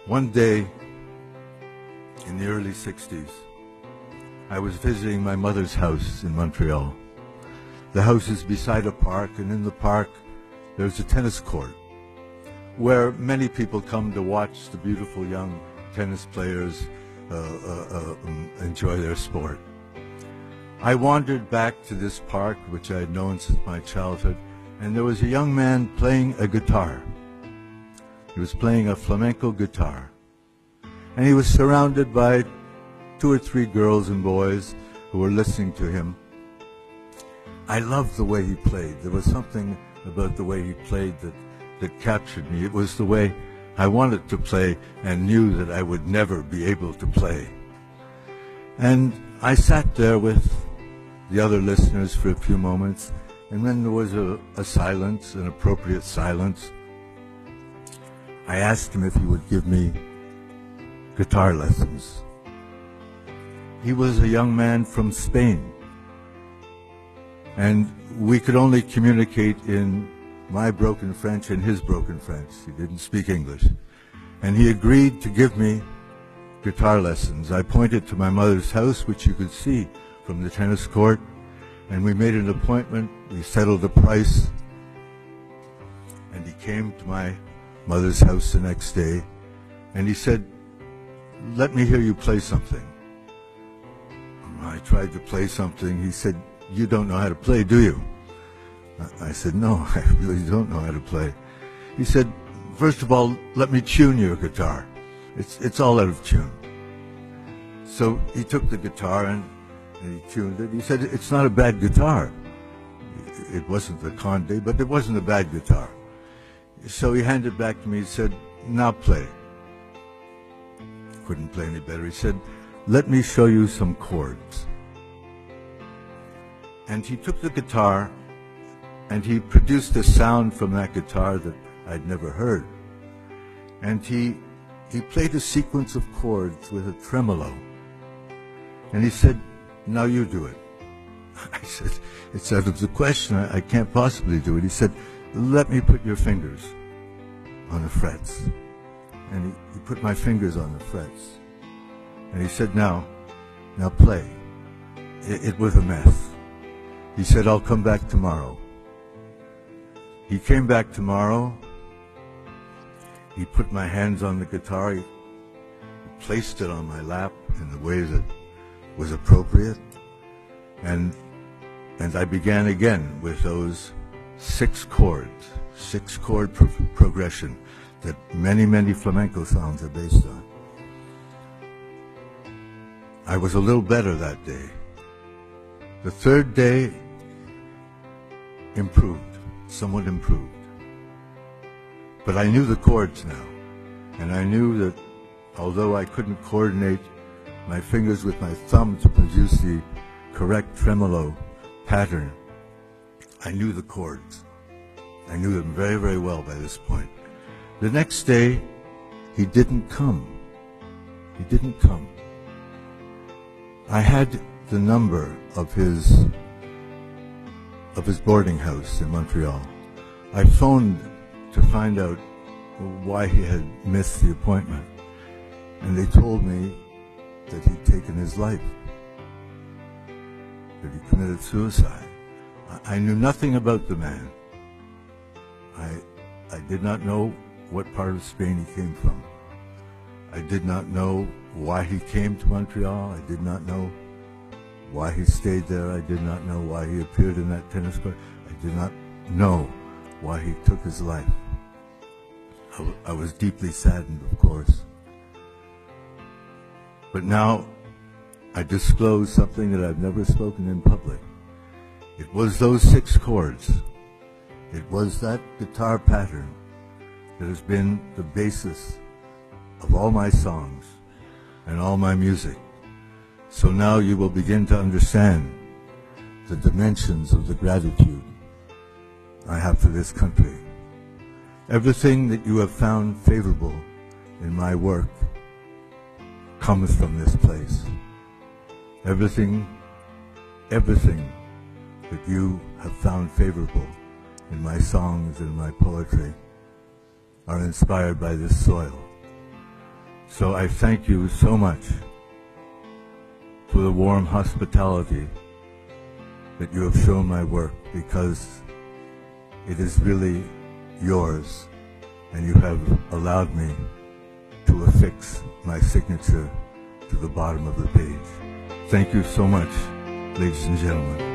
One day in the early 60s, I was visiting my mother's house in Montreal. The house is beside a park, and in the park there's a tennis court where many people come to watch the beautiful young tennis players enjoy their sport. I wandered back to this park, which I had known since my childhood, and there was a young man playing a guitar. He was playing a flamenco guitar, and he was surrounded by 2 or 3 girls and boys who were listening to him. I loved the way he played. There was something about the way he played that captured me. It was the way I wanted to play and knew that I would never be able to play. And I sat there with the other listeners for a few moments, and then there was a silence, an appropriate silence. I asked him if he would give me guitar lessons. He was a young man from Spain, and we could only communicate in my broken French and his broken French. He didn't speak English. And he agreed to give me guitar lessons. I pointed to my mother's house, which you could see from the tennis court, and we made an appointment. We settled a price, and he came to my mother's house the next day, and he said, "Let me hear you play something." I tried to play something. He said, "You don't know how to play, do you?" I said, "No, I really don't know how to play." He said, "First of all, let me tune your guitar. It's all out of tune." So he took the guitar and he tuned it. He said, "It's not a bad guitar." It wasn't the Conde, but it wasn't a bad guitar. So he handed it back to me. He said, "Now play." Couldn't play any better. He said, "Let me show you some chords." And he took the guitar and he produced a sound from that guitar that I'd never heard. And he played a sequence of chords with a tremolo. And he said, "Now you do it." I said, "It's out of the question. I can't possibly do it." He said, "Let me put your fingers on the frets." And he put my fingers on the frets. And he said, now play." It was a mess. He said, "I'll come back tomorrow." He came back tomorrow. He put my hands on the guitar. He placed it on my lap in the way that was appropriate. And I began again with those 6 chords, 6-chord progression that many flamenco songs are based on. I was a little better that day. The 3rd day improved, somewhat improved. But I knew the chords now, and I knew that although I couldn't coordinate my fingers with my thumb to produce the correct tremolo pattern, I knew the chords. I knew them very, very well by this point. The next day, he didn't come. He didn't come. I had the number of his boarding house in Montreal. I phoned to find out why he had missed the appointment, and they told me that he'd taken his life, that he committed suicide. I knew nothing about the man. I did not know what part of Spain he came from. I did not know why he came to Montreal. I did not know why he stayed there. I did not know why he appeared in that tennis court. I did not know why he took his life. I was deeply saddened, of course. But now I disclose something that I've never spoken in public. It was those 6 chords. It was that guitar pattern that has been the basis of all my songs and all my music. So now you will begin to understand the dimensions of the gratitude I have for this country. Everything that you have found favorable in my work comes from this place. Everything that you have found favorable in my songs and my poetry are inspired by this soil. So I thank you so much for the warm hospitality that you have shown my work, because it is really yours, and you have allowed me to affix my signature to the bottom of the page. Thank you so much, ladies and gentlemen.